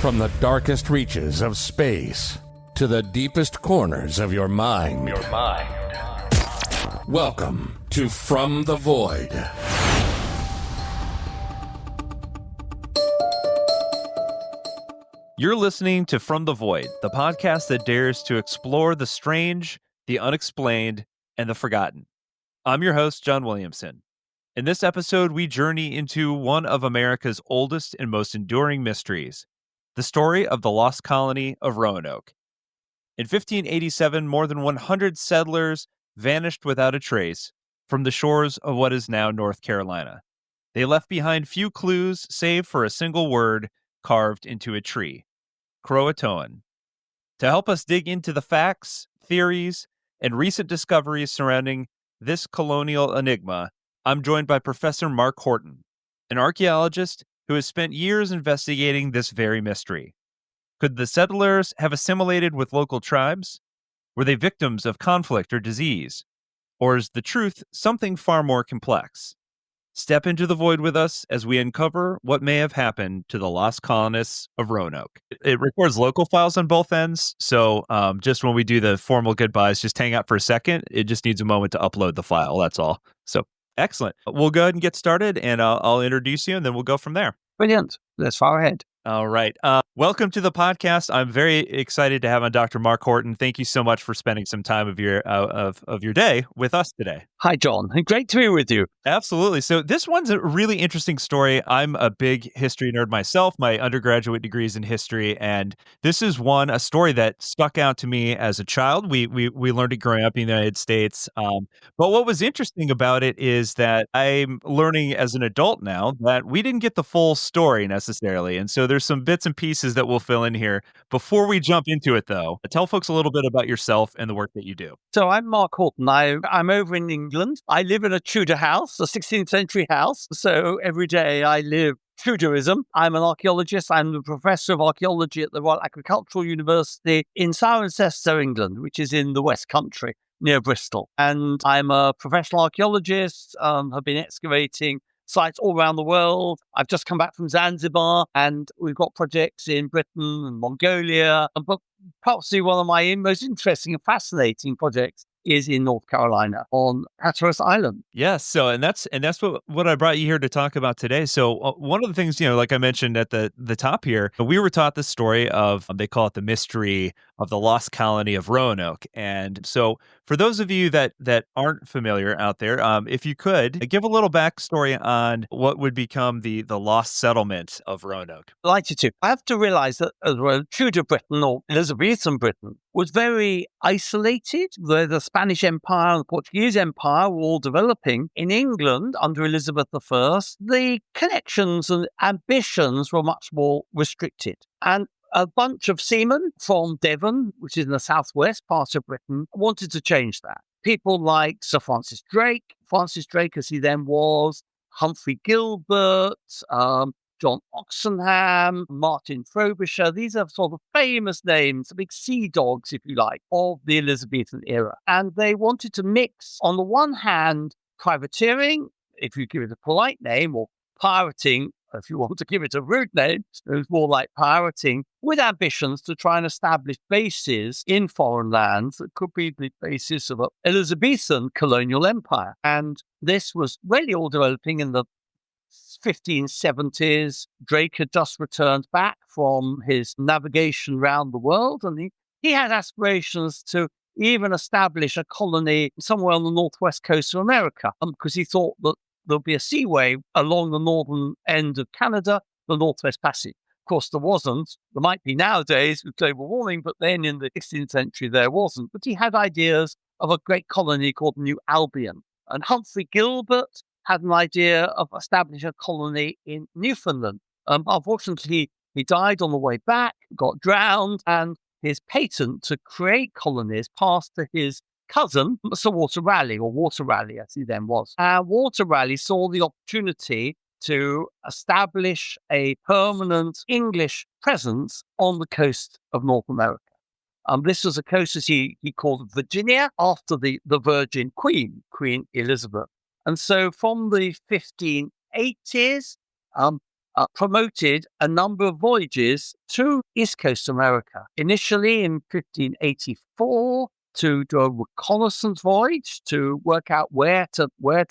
From the darkest reaches of space to the deepest corners of your mind. Welcome to From the Void. You're listening to From the Void, the podcast that dares to explore the strange, the unexplained, and the forgotten. I'm your host, John Williamson. In this episode, we journey into one of America's oldest and most enduring mysteries, the story of the Lost Colony of Roanoke. In 1587, more than 100 settlers vanished without a trace from the shores of what is now North Carolina. They left behind few clues save for a single word carved into a tree, Croatoan. To help us dig into the facts, theories, and recent discoveries surrounding this colonial enigma, I'm joined by Professor Mark Horton, an archaeologist who has spent years investigating this very mystery. Could the settlers have assimilated with local tribes? Were they victims of conflict or disease? Or is the truth something far more complex? Step into the void with us as we uncover what may have happened to the lost colonists of Roanoke. It records local files on both ends, so just when we do the formal goodbyes, just hang out for a second. It just needs a moment to upload the file, that's all. So, excellent. We'll go ahead and get started, and I'll introduce you, and then we'll go from there. Brilliant. Let's fire ahead. All right. Welcome to the podcast. I'm very excited to have on Dr. Mark Horton. Thank you so much for spending some time of your day with us today. Hi, John. Great to be with you. Absolutely. So this one's a really interesting story. I'm a big history nerd myself. My undergraduate degree is in history, and this is a story that stuck out to me as a child. We learned it growing up in the United States. But what was interesting about it is that I'm learning as an adult now that we didn't get the full story necessarily. And so there's some bits and pieces that we'll fill in here. Before we jump into it, though, tell folks a little bit about yourself and the work that you do. So I'm Mark Horton. I'm over in England. I live in a Tudor house, a 16th century house. So every day I live Tudorism. I'm an archaeologist. I'm the professor of archaeology at the Royal Agricultural University in Cirencester, England, which is in the West Country near Bristol. And I'm a professional archaeologist. Have been excavating sites all around the world. I've just come back from Zanzibar, and we've got projects in Britain and Mongolia. But possibly one of my most interesting and fascinating projects is in North Carolina on Hatteras Island. Yes. So, and that's what I brought you here to talk about today. So one of the things, like I mentioned at the top here, we were taught the story of, they call it the mystery of the Lost Colony of Roanoke. And so for those of you that aren't familiar out there, if you could give a little backstory on what would become the lost settlement of Roanoke. Delighted to. I have to realize that Tudor Britain or Elizabethan Britain was very isolated. The Spanish Empire and the Portuguese Empire were all developing. In England, under Elizabeth I, the connections and ambitions were much more restricted. And a bunch of seamen from Devon, which is in the southwest part of Britain, wanted to change that. People like Sir Francis Drake as he then was, Humphrey Gilbert, John Oxenham, Martin Frobisher. These are sort of famous names, the big sea dogs, if you like, of the Elizabethan era. And they wanted to mix, on the one hand, privateering, if you give it a polite name, or pirating, if you want to give it a rude name, it's more like pirating, with ambitions to try and establish bases in foreign lands that could be the basis of an Elizabethan colonial empire. And this was really all developing in the 1570s. Drake had just returned back from his navigation around the world, and he had aspirations to even establish a colony somewhere on the northwest coast of America, because he thought that there'll be a seaway along the northern end of Canada, the Northwest Passage. Of course, there wasn't. There might be nowadays with global warming, but then in the 16th century, there wasn't. But he had ideas of a great colony called New Albion. And Humphrey Gilbert had an idea of establishing a colony in Newfoundland. Unfortunately, he died on the way back, got drowned, and his patent to create colonies passed to his cousin, Sir Walter Raleigh, or Walter Raleigh as he then was. And Walter Raleigh saw the opportunity to establish a permanent English presence on the coast of North America. This was a coast, as he called Virginia, after the Virgin Queen, Queen Elizabeth. And so from the 1580s, promoted a number of voyages to East Coast America. Initially in 1584 to do a reconnaissance voyage to work out where to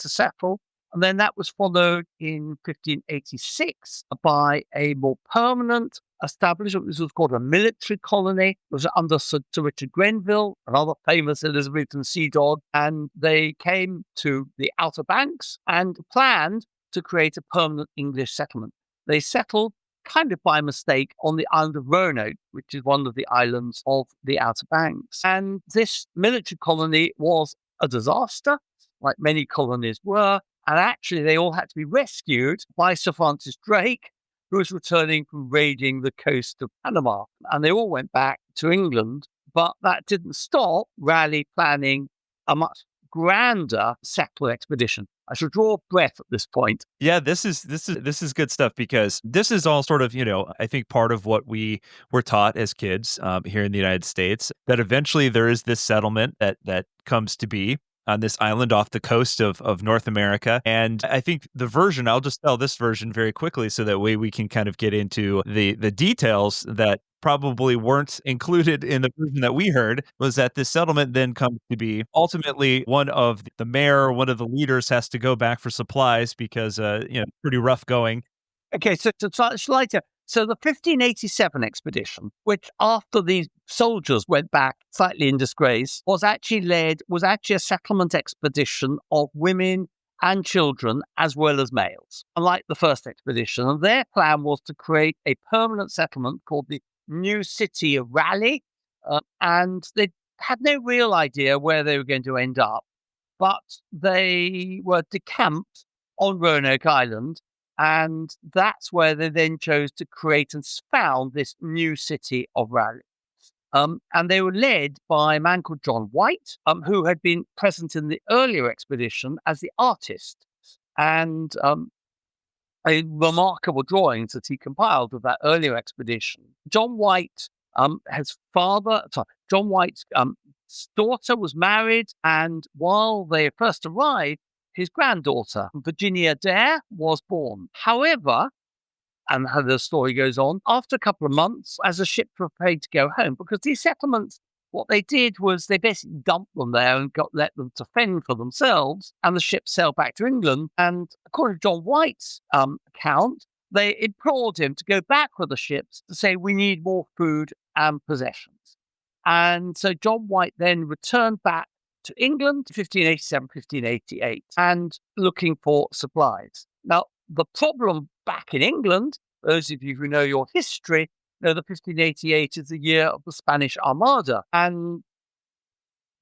settle. And then that was followed in 1586 by a more permanent establishment. This was called a military colony. It was under Sir Richard Grenville, another famous Elizabethan sea dog. And they came to the Outer Banks and planned to create a permanent English settlement. They settled kind of by mistake on the island of Roanoke, which is one of the islands of the Outer Banks. And this military colony was a disaster, like many colonies were. And actually, they all had to be rescued by Sir Francis Drake, who was returning from raiding the coast of Panama. And they all went back to England. But that didn't stop Raleigh planning a much grander settler expedition. I should draw a breath at this point. Yeah, this is good stuff, because this is all sort of, I think part of what we were taught as kids here in the United States, that eventually there is this settlement that comes to be on this island off the coast of North America. And I think I'll just tell this version very quickly so that way we can kind of get into the details that probably weren't included in the version that we heard, was that this settlement then comes to be ultimately one of the mayor, one of the leaders has to go back for supplies because, pretty rough going. Okay, so So the 1587 expedition, which after these soldiers went back slightly in disgrace, was actually a settlement expedition of women and children as well as males, unlike the first expedition. And their plan was to create a permanent settlement called the New City of Raleigh. And they had no real idea where they were going to end up, but they were decamped on Roanoke Island. And that's where they then chose to create and found this new city of Raleigh. And they were led by a man called John White, who had been present in the earlier expedition as the artist. And a remarkable drawings that he compiled of that earlier expedition. John White's daughter was married, and while they first arrived, his granddaughter, Virginia Dare, was born. However, and how the story goes on, after a couple of months, as the ship prepared to go home, because these settlements, what they did was they basically dumped them there and let them to fend for themselves, and the ship sailed back to England. And according to John White's account, they implored him to go back with the ships to say, we need more food and possessions. And so John White then returned back to England, 1587, 1588, and looking for supplies. Now, the problem back in England, those of you who know your history, know that 1588 is the year of the Spanish Armada, and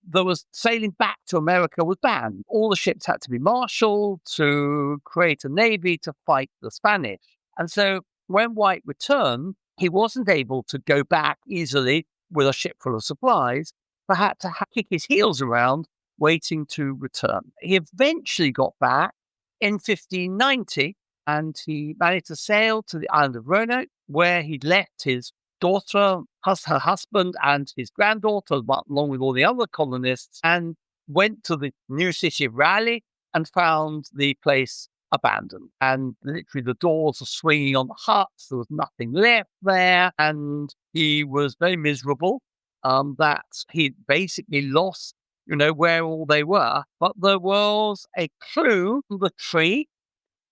there was sailing back to America was banned. All the ships had to be marshaled to create a navy to fight the Spanish. And so when White returned, he wasn't able to go back easily with a ship full of supplies, but had to kick his heels around waiting to return. He eventually got back in 1590, and he managed to sail to the island of Roanoke, where he'd left his daughter, her husband, and his granddaughter, along with all the other colonists, and went to the new city of Raleigh and found the place abandoned. And literally the doors were swinging on the huts. There was nothing left there. And he was very miserable that he'd basically lost, where all they were. But there was a clue to the tree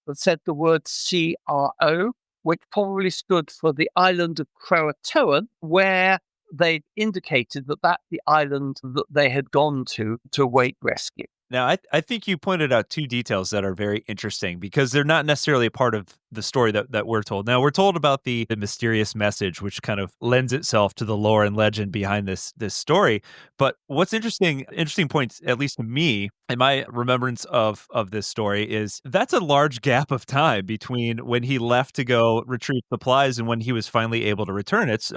that said the word CRO, which probably stood for the island of Croatoan, where they indicated that the island that they had gone to await rescue. Now, I think you pointed out two details that are very interesting because they're not necessarily a part of the story that we're told. Now, we're told about the mysterious message, which kind of lends itself to the lore and legend behind this story. But what's interesting point, at least to me, in my remembrance of this story, is that's a large gap of time between when he left to go retrieve supplies and when he was finally able to return. It's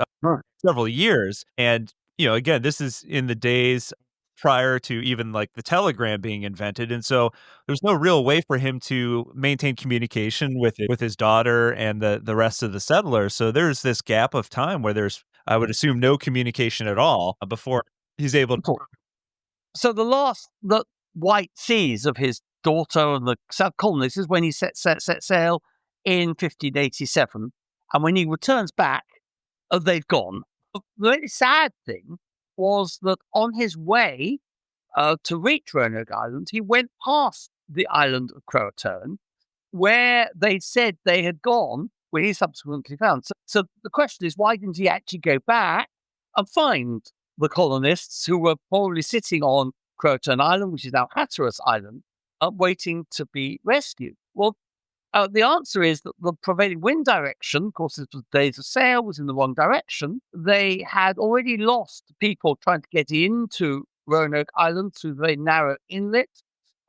several years. And, again, this is in the days prior to even like the telegram being invented. And so there's no real way for him to maintain communication with his daughter and the rest of the settlers. So there's this gap of time where there's, I would assume, no communication at all before he's able to. So the last that White sees of his daughter and the colonists is when he set sail in 1587. And when he returns back, they've gone. The really sad thing was that on his way to reach Roanoke Island, he went past the island of Croatoan, where they said they had gone, where he subsequently found. So the question is, why didn't he actually go back and find the colonists who were probably sitting on Croatoan Island, which is now Hatteras Island, waiting to be rescued? Well, the answer is that the prevailing wind direction, of course, this was days of sail, was in the wrong direction. They had already lost people trying to get into Roanoke Island through the very narrow inlet.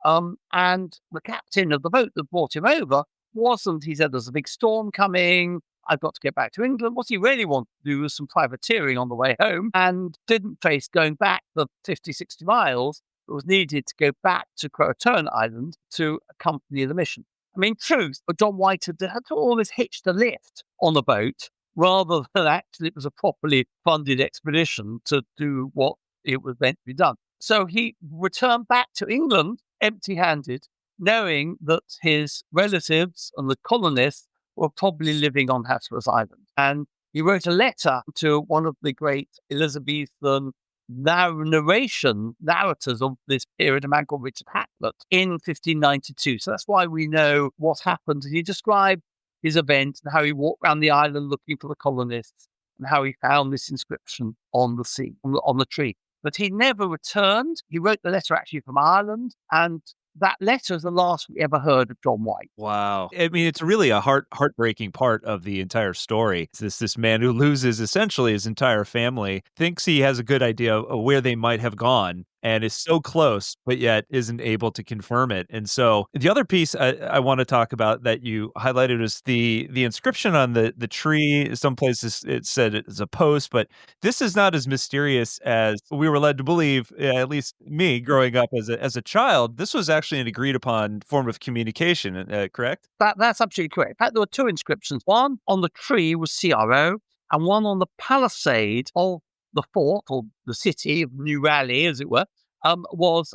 And the captain of the boat that brought him over wasn't, he said, there's a big storm coming, I've got to get back to England. What he really wanted to do was some privateering on the way home, and didn't face going back the 50, 60 miles that was needed to go back to Croatoan Island to accompany the mission. I mean, truth, but John White had always hitched a lift on the boat rather than actually it was a properly funded expedition to do what it was meant to be done. So he returned back to England empty-handed, knowing that his relatives and the colonists were probably living on Hatteras Island. And he wrote a letter to one of the great Elizabethan narrators of this period, a man called Richard Hakluyt, in 1592. So that's why we know what happened. He described his event and how he walked around the island looking for the colonists and how he found this inscription on the sea, on the tree. But he never returned. He wrote the letter actually from Ireland, and that letter is the last we ever heard of John White. Wow. I mean, it's really a heartbreaking part of the entire story. It's this man who loses essentially his entire family, thinks he has a good idea of where they might have gone, and is so close, but yet isn't able to confirm it. And so the other piece I want to talk about that you highlighted is the inscription on the tree. Some places it said it's a post, but this is not as mysterious as we were led to believe, at least me growing up as a child. This was actually an agreed upon form of communication, correct? That's absolutely correct. In fact, there were two inscriptions. One on the tree was CRO, and one on the palisade of the fort, or the city of New Raleigh, as it were, was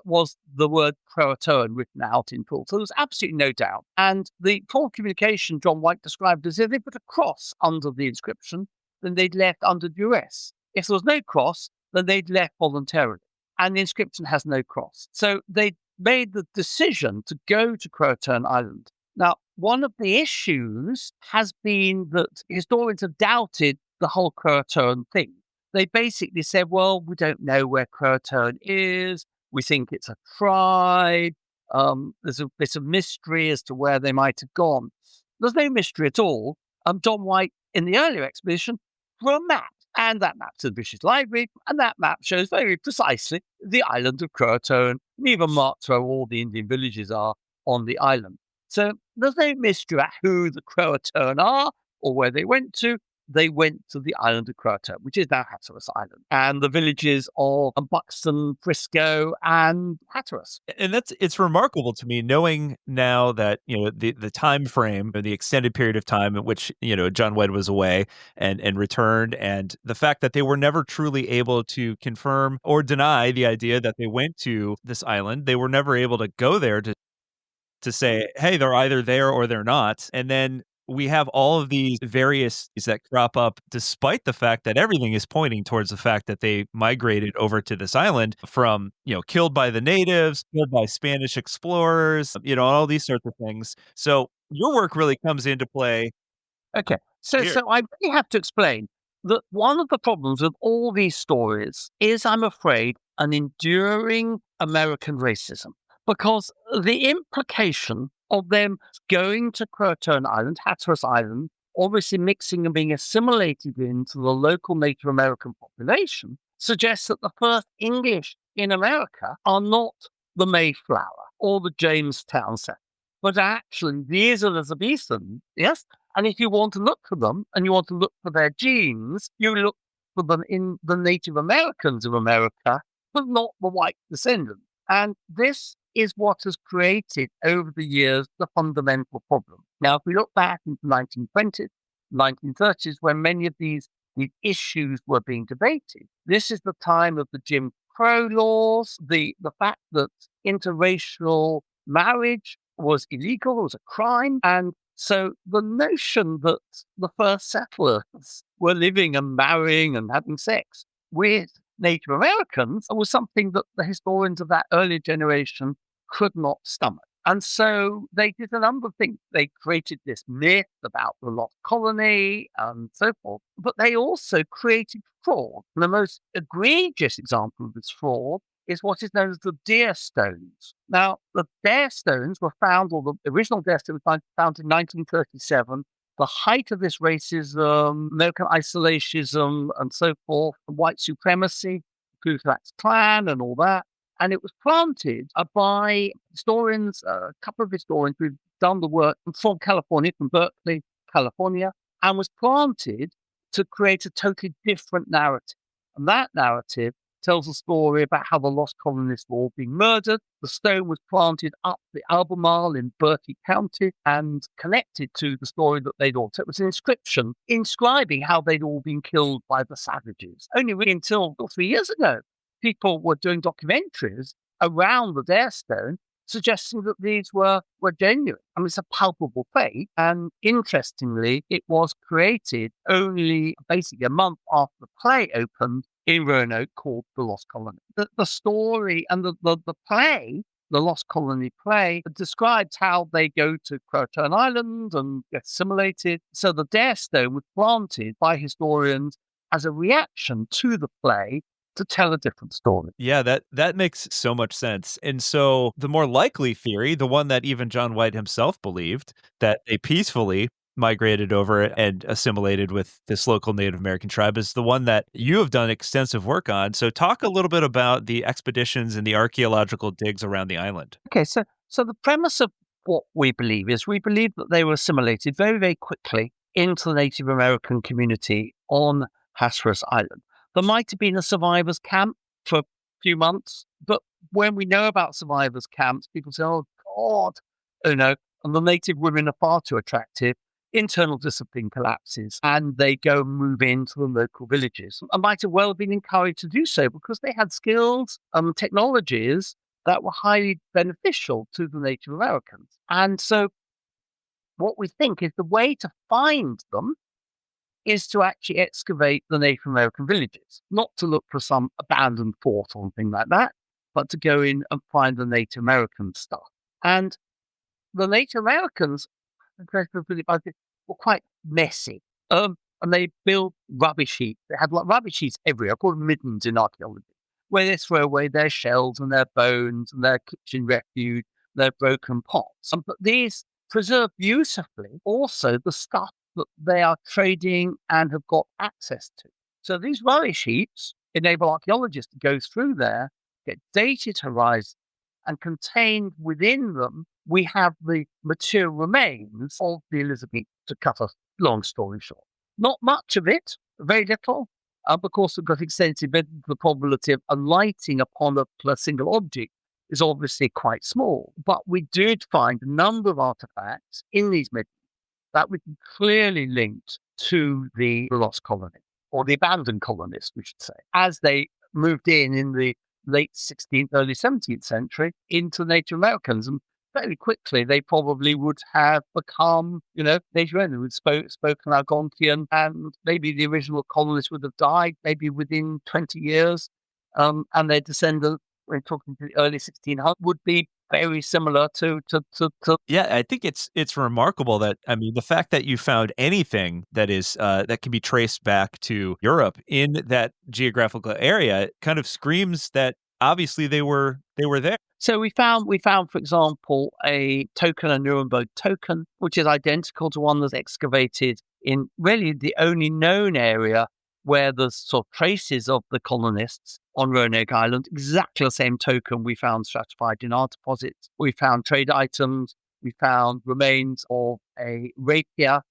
the word Croatoan written out in full. So there was absolutely no doubt. And the form of communication John White described as if they put a cross under the inscription, then they'd left under duress. If there was no cross, then they'd left voluntarily. And the inscription has no cross. So they made the decision to go to Croatoan Island. Now, one of the issues has been that historians have doubted the whole Croatoan thing. They basically said, well, we don't know where Croatoan is. We think it's a tribe. There's a bit of mystery as to where they might have gone. There's no mystery at all. John White, in the earlier expedition, drew a map. And that map's in the British Library. And that map shows very precisely the island of Croatoan, and even marks where all the Indian villages are on the island. So there's no mystery about who the Croatoan are or where they went to. They went to the island of Croatoan, which is now Hatteras Island, and the villages of Buxton, Frisco, and Hatteras. And it's remarkable to me, knowing now that the time frame, or the extended period of time in which John White was away and returned, and the fact that they were never truly able to confirm or deny the idea that they went to this island. They were never able to go there to say, hey, they're either there or they're not, and then we have all of these various that crop up despite the fact that everything is pointing towards the fact that they migrated over to this island from, killed by the natives, killed by Spanish explorers, all these sorts of things. So your work really comes into play. Okay. So I really have to explain that one of the problems with all these stories is, I'm afraid, an enduring American racism, because the implication of them going to Croatoan Island, Hatteras Island, obviously mixing and being assimilated into the local Native American population, suggests that the first English in America are not the Mayflower or the Jamestown settlers, but actually these Elizabethan, yes? And if you want to look for them and you want to look for their genes, you look for them in the Native Americans of America, but not the white descendants. And this is what has created over the years the fundamental problem. Now, if we look back into the 1920s, 1930s, when many of these issues were being debated, this is the time of the Jim Crow laws, the fact that interracial marriage was illegal, was a crime, and So the notion that the first settlers were living and marrying and having sex with Native Americans was something that the historians of that earlier generation could not stomach. And so they did a number of things. They created this myth about the lost colony and so forth, but they also created fraud. And the most egregious example of this fraud is what is known as the deer stones. Now, the deer stones were found, or the original deer stones were found in 1937. The height of this racism, American isolationism, and so forth, white supremacy, Ku Klux Klan, and all that. And it was planted by historians, a couple of historians who've done the work from California, from Berkeley, California, and was planted to create a totally different narrative. And that narrative tells a story about how the lost colonists were all being murdered. The stone was planted up the Albemarle in Berkeley County and connected to the story that they'd all. So it was an inscription inscribing how they'd all been killed by the savages. Only really until 3 years ago, people were doing documentaries around the Dare Stone suggesting that these were genuine. I mean, it's a palpable fake. And interestingly, it was created only basically a month after the play opened in Roanoke called The Lost Colony. The story and the play, the Lost Colony play, describes how they go to Croatoan Island and get assimilated. So the Dare Stone was planted by historians as a reaction to the play to tell a different story. Yeah, that makes so much sense. And so the more likely theory, the one that even John White himself believed, that they peacefully migrated over and assimilated with this local Native American tribe, is the one that you have done extensive work on. So talk a little bit about the expeditions and the archaeological digs around the island. Okay, so the premise of what we believe is we believe that they were assimilated very, very quickly into the Native American community on Hatteras Island. There might have been a survivors camp for a few months, but when we know about survivors camps, people say, oh, God, and the native women are far too attractive. Internal discipline collapses and they go move into the local villages. And might have well been encouraged to do so because they had skills and technologies that were highly beneficial to the Native Americans. And so what we think is the way to find them is to actually excavate the Native American villages, not to look for some abandoned fort or anything like that, but to go in and find the Native American stuff. And the Native Americans were quite messy. And they built rubbish heaps. They had rubbish heaps everywhere, called middens in archaeology, where they throw away their shells and their bones and their kitchen refuse, their broken pots. But these preserve beautifully also the stuff that they are trading and have got access to. So these rubbish heaps enable archaeologists to go through there, get dated horizons, and contained within them, we have the material remains of the Elizabethan, to cut a long story short. Not much of it, very little. Because we've got extensive evidence, the probability of alighting upon a single object is obviously quite small. But we did find a number of artifacts in these middens that we can clearly linked to the lost colony, or the abandoned colonists, we should say, as they moved in the late 16th, early 17th century into Native Americans. And very quickly, they probably would have become, Native Americans who spoken Algonquian, and maybe the original colonists would have died maybe within 20 years. And their descendants, when talking to the early 1600s, would be very similar to. Yeah, I think it's remarkable that, I mean, the fact that you found anything that is that can be traced back to Europe in that geographical area kind of screams that obviously they were there. So we found, for example, a token, a Nuremberg token, which is identical to one that's excavated in really the only known area where there's sort of traces of the colonists on Roanoke Island. Exactly the same token we found stratified in our deposits. We found trade items. We found remains of a rapier.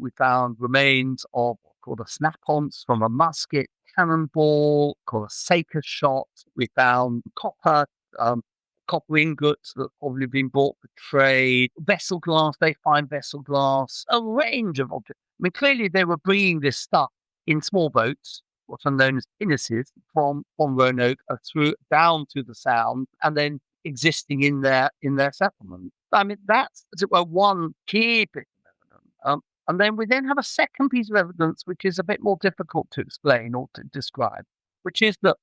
We found remains of what's called a snap-ons from a musket, cannonball, called a saker shot. We found copper ingots that probably been bought for trade, vessel glass, they find vessel glass, a range of objects. I mean, clearly they were bringing this stuff in small boats, what are known as pinnaces, from Roanoke through down to the Sound, and then existing in their settlement. I mean, that's one key bit And then we then have a second piece of evidence, which is a bit more difficult to explain or to describe, which is that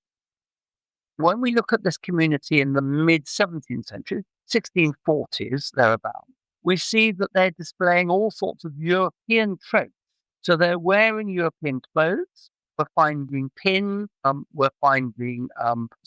when we look at this community in the mid-17th century, 1640s, thereabout, we see that they're displaying all sorts of European traits. So they're wearing European clothes. We're finding pins. We're finding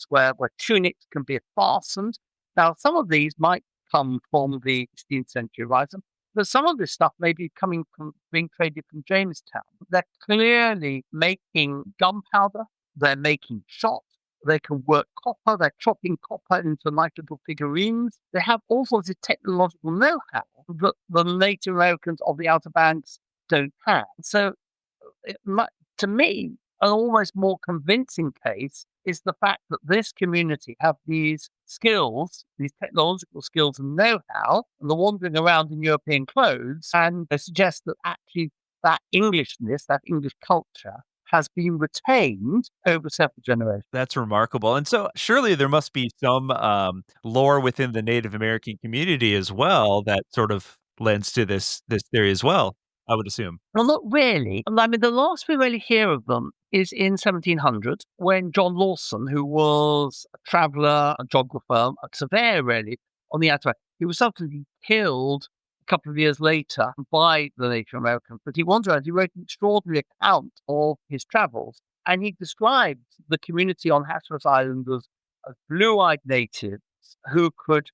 where tunics can be fastened. Now, some of these might come from the 16th century horizon, but some of this stuff may be coming from being traded from Jamestown. They're clearly making gunpowder. They're making shot. They can work copper. They're chopping copper into nice little figurines. They have all sorts of technological know-how that the Native Americans of the Outer Banks don't have. So, to me, an almost more convincing case is the fact that this community have these skills, these technological skills and know-how, and they're wandering around in European clothes, and they suggest that actually that Englishness, that English culture, has been retained over several generations. That's remarkable. And so surely there must be some lore within the Native American community as well that sort of lends to this theory as well, I would assume. Well, not really. I mean, the last we really hear of them is in 1700, when John Lawson, who was a traveller, a geographer, a surveyor, really, on the Outer Banks, he was subsequently killed a couple of years later by the Native Americans. But he wrote an extraordinary account of his travels, and he described the community on Hatteras Island as blue-eyed natives who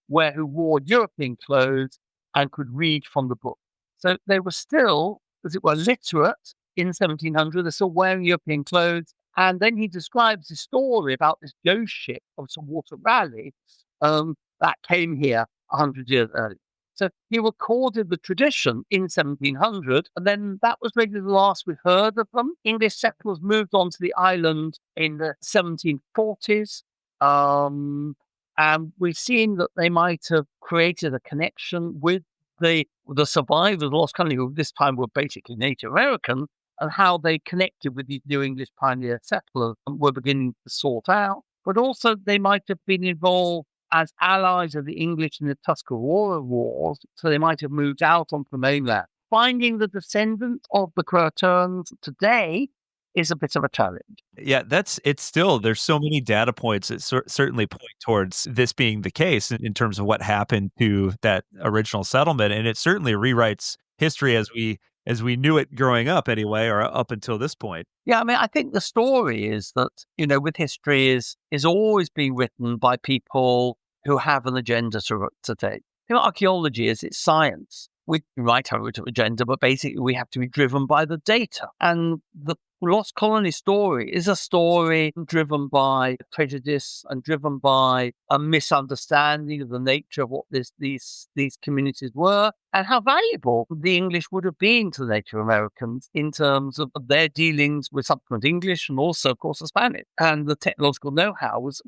wore European clothes and could read from the book. So they were still, as it were, literate in 1700. They're still wearing European clothes. And then he describes a story about this ghost ship of some water rally that came here 100 years earlier. So he recorded the tradition in 1700, and then that was maybe the last we heard of them. English settlers moved onto the island in the 1740s, and we've seen that they might have created a connection with the survivors of Lost Colony, who this time were basically Native American, and how they connected with these new English pioneer settlers and were beginning to sort out. But also they might have been involved as allies of the English in the Tuscarora Wars, so they might have moved out onto the mainland. Finding the descendants of the Croatoans today is a bit of a challenge. Yeah, it's still, there's so many data points that certainly point towards this being the case in terms of what happened to that original settlement. And it certainly rewrites history as we knew it growing up anyway, or up until this point. Yeah, I mean, I think the story is that, with history is always being written by people who have an agenda to take. Archaeology is its science. We might have an agenda, but basically we have to be driven by the data. And the Lost Colony story is a story driven by prejudice and driven by a misunderstanding of the nature of what these communities were and how valuable the English would have been to the Native Americans in terms of their dealings with subsequent English and also, of course, the Spanish. And the technological know-how was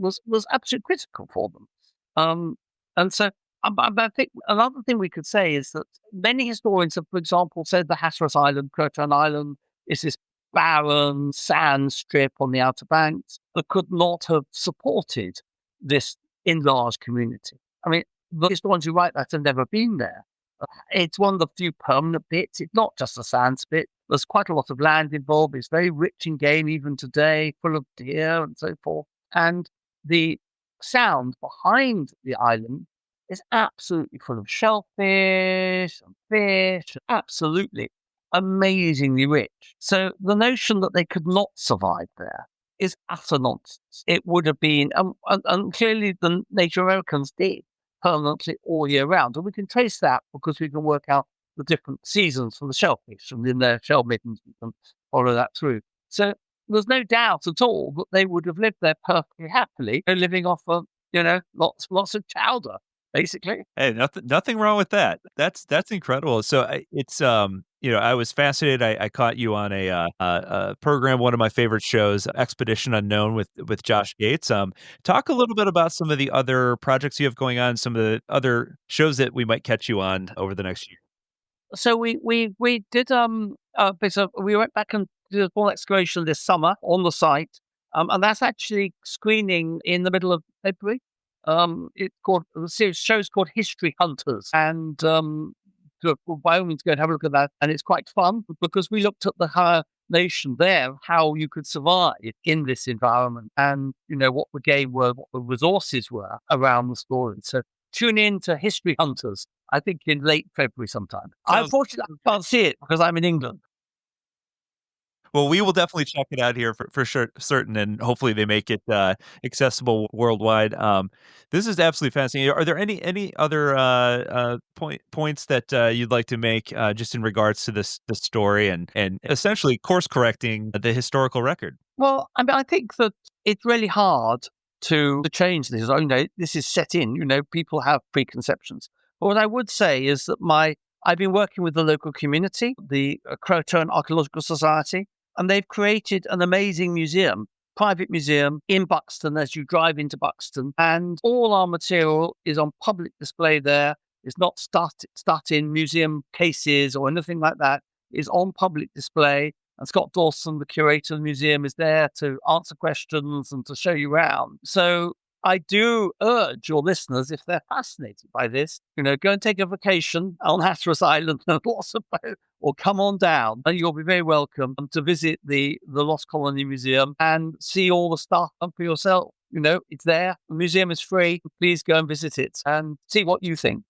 absolutely critical for them. And so I think another thing we could say is that many historians have, for example, said the Hatteras Island, Croatoan Island, is this barren sand strip on the Outer Banks that could not have supported this enlarged community. I mean, the historians who write that have never been there. It's one of the few permanent bits. It's not just a sand spit. There's quite a lot of land involved. It's very rich in game even today, full of deer and so forth. And the sound behind the island is absolutely full of shellfish and fish, absolutely amazingly rich. So the notion that they could not survive there is utter nonsense. It would have been, and clearly the Native Americans did permanently all year round. And we can trace that because we can work out the different seasons for the shellfish, and in their shell middens we can follow that through. So there's no doubt at all that they would have lived there perfectly happily, living off of, lots of chowder, basically. Hey, nothing wrong with that. That's incredible. So it's I was fascinated. I caught you on a program, one of my favorite shows, Expedition Unknown with Josh Gates. Talk a little bit about some of the other projects you have going on, some of the other shows that we might catch you on over the next year. So we did we went back and did a small excavation this summer on the site, and that's actually screening in the middle of February. The show's called History Hunters, and So by all means, go and have a look at that. And it's quite fun because we looked at the higher nation there, how you could survive in this environment and, what the game were, what the resources were around the story. So tune in to History Hunters, I think in late February sometime. Unfortunately, I can't see it because I'm in England. Well, we will definitely check it out here for sure, certain, and hopefully they make it accessible worldwide. This is absolutely fascinating. Are there any other points that you'd like to make just in regards to this story and essentially course correcting the historical record? Well, I mean, I think that it's really hard to change this. This is set in. People have preconceptions. But what I would say is that I've been working with the local community, the Croatoan Archaeological Society, and they've created an amazing museum, private museum in Buxton as you drive into Buxton. And all our material is on public display there. It's not stuck in museum cases or anything like that. It's on public display. And Scott Dawson, the curator of the museum, is there to answer questions and to show you around. So I do urge your listeners, if they're fascinated by this, go and take a vacation on Hatteras Island or come on down, and you'll be very welcome to visit the Lost Colony Museum and see all the stuff for yourself. It's there. The museum is free. Please go and visit it and see what you think.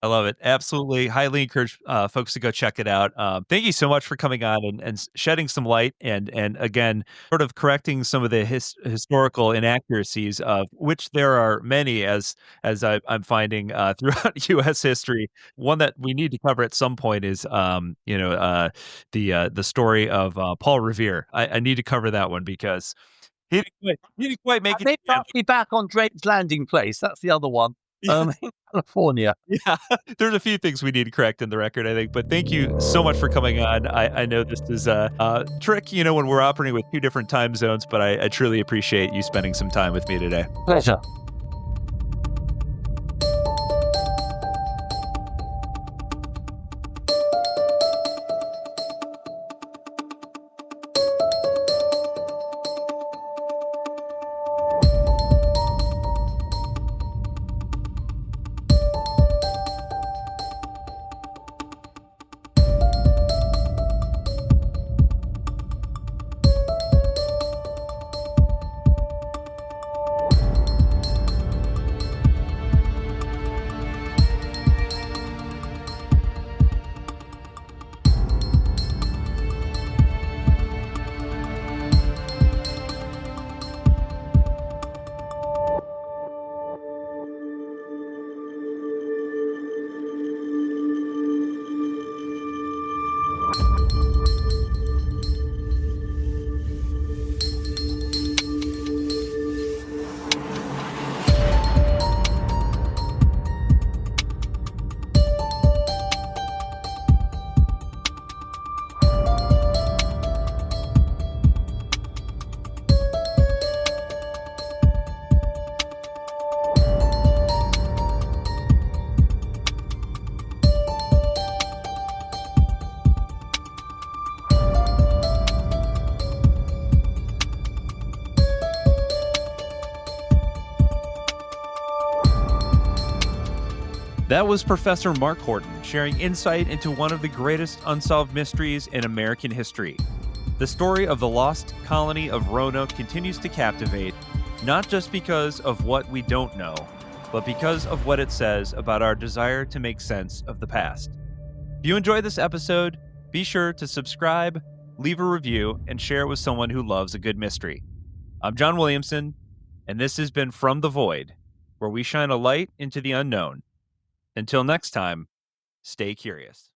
I love it. Absolutely. Highly encourage folks to go check it out. Thank you so much for coming on and shedding some light and again, sort of correcting some of the historical inaccuracies, of which there are many, as I'm finding throughout U.S. history. One that we need to cover at some point is, the story of Paul Revere. I need to cover that one because he didn't quite make it. Maybe be back on Drake's Landing Place. That's the other one. In California. Yeah, there's a few things we need to correct in the record, I think. But thank you so much for coming on. I know this is a trick, when we're operating with two different time zones, but I truly appreciate you spending some time with me today. Pleasure. That was Professor Mark Horton sharing insight into one of the greatest unsolved mysteries in American history. The story of the Lost Colony of Roanoke continues to captivate, not just because of what we don't know, but because of what it says about our desire to make sense of the past. If you enjoyed this episode, be sure to subscribe, leave a review, and share it with someone who loves a good mystery. I'm John Williamson, and this has been From the Void, where we shine a light into the unknown. Until next time, stay curious.